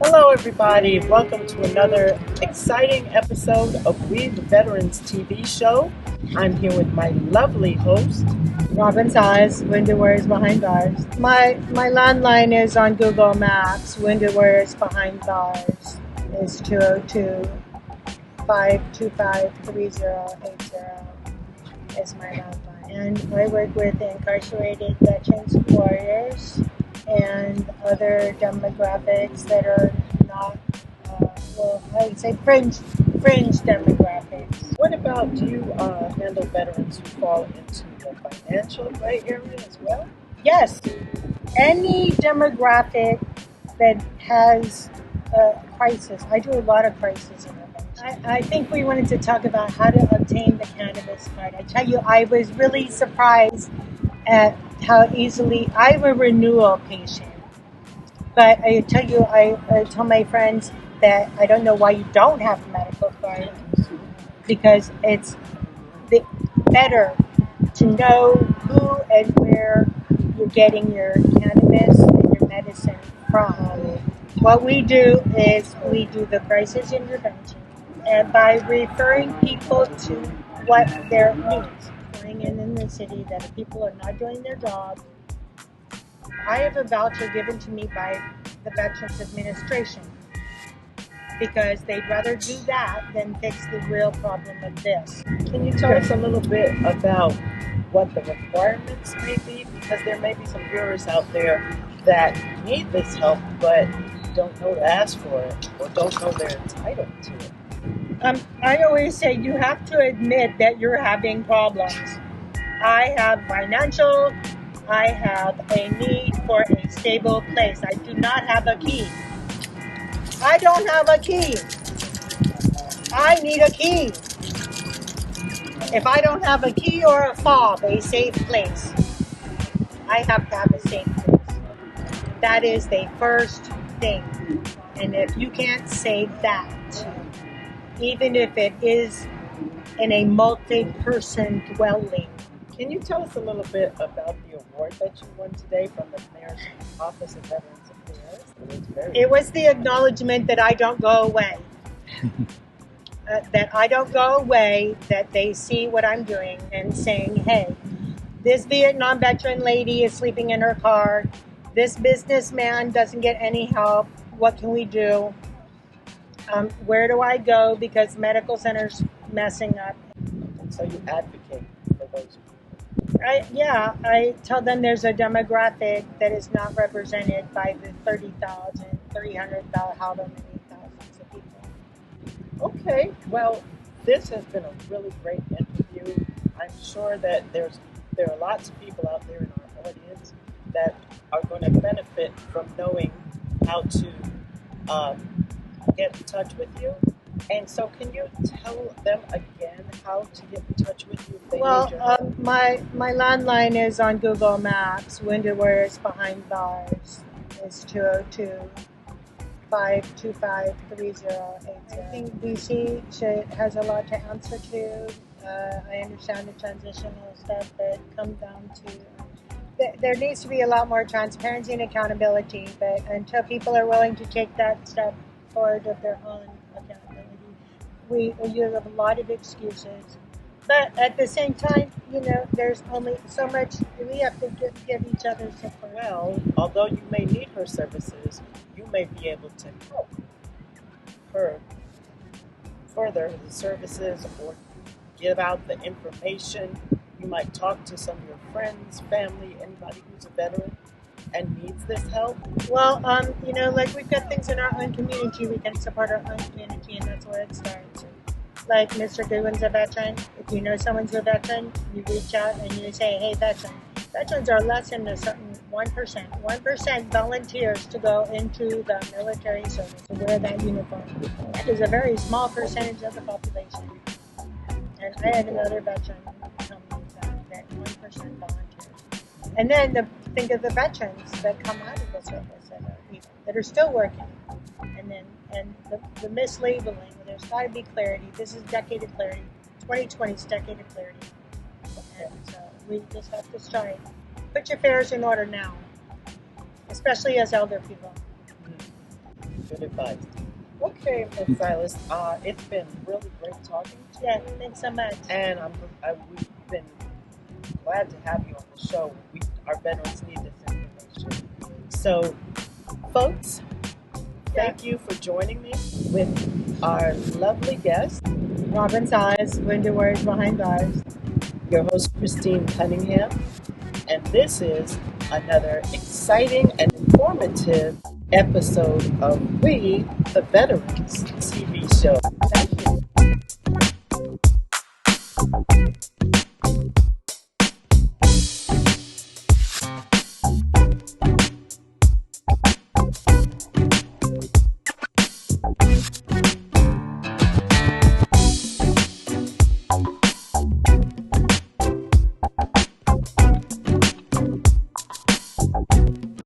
Hello, everybody. Welcome to another exciting episode of We the Veterans TV show. I'm here with my lovely host, Walker-Salas, window wears behind bars. My landline is on Google Maps. Window wears behind bars is 202-525-3080 is my landline. And I work with incarcerated veterans, warriors, and other demographics that are not, I would say fringe demographics. what about do you handle veterans who fall into the financial gray area as well? Yes, any demographic that has a crisis. I do a lot of crisis intervention. I think we wanted to talk about how to obtain the cannabis card. I tell you, I was really surprised at how easily I'm a renewal patient. But I tell you, I tell my friends that I don't know why you don't have a medical card, because it's better to know who and where you're getting your cannabis and your medicine from. What we do is we do the crisis intervention, and by referring people to what their needs, going in the city that if people are not doing their job, I have a voucher given to me by the Veterans Administration because they'd rather do that than fix the real problem of this. Can you tell us a little bit about what the requirements may be? Because there may be some viewers out there that need this help but don't know to ask for it or don't know they're entitled to it. I always say you have to admit that you're having problems. I have financial, I have a need for a stable place. I do not have a key. I don't have a key. I need a key. If I don't have a key or a fob, a safe place, I have to have a safe place. That is the first thing. And if you can't say that, even if it is in a multi-person dwelling. Can you tell us a little bit about the award that you won today from the Mayor's Office of Veterans Affairs? It was the acknowledgement that I don't go away. That they see what I'm doing and saying, hey, this Vietnam veteran lady is sleeping in her car. This businessman doesn't get any help. What can we do? Where do I go? Because medical center's messing up. So you advocate for those people. I tell them there's a demographic that is not represented by the 30,000, 300,000, however many thousands of people. Okay, well, this has been a really great interview. I'm sure that there are lots of people out there in our audience that are going to benefit from knowing how to get in touch with you. And so can you tell them again how to get in touch with you if they need your help? My landline is on Google Maps. Window wears behind bars is 202-525-3080. I think DC has a lot to answer to. I understand the transitional stuff, but come down to there needs to be a lot more transparency and accountability. But until people are willing to take that step forward of their own accountability, you have a lot of excuses. But at the same time, there's only so much we have to give each other support. Well, although you may need her services, you may be able to help her further the services or give out the information. You might talk to some of your friends, family, anybody who's a veteran and needs this help. Well, like we've got things in our own community, we can support our own community, and that's where it starts. Like Mr. Goodwin's a veteran. If you know someone's a veteran, you reach out and you say, hey, veteran. Veterans are less than a certain 1%. 1% volunteers to go into the military service to wear that uniform. That is a very small percentage of the population. And I had another veteran tell me that 1% volunteers. And then think of the veterans that come out of the service that are still working. And the mislabeling, there's got to be clarity. This is decade of clarity. 2020 is decade of clarity. And so we just have to strive. Put your affairs in order now, especially as elder people. Good advice. Okay, Ms. Silas, it's been really great talking to you. Yeah, thanks so much. And we've been glad to have you on the show. Our veterans need this information. So, folks, thank you for joining me with our lovely guest, Walker-Salas, Winter Words Behind Bars. your host, Christine Cunningham. And this is another exciting and informative episode of We, the Veterans. See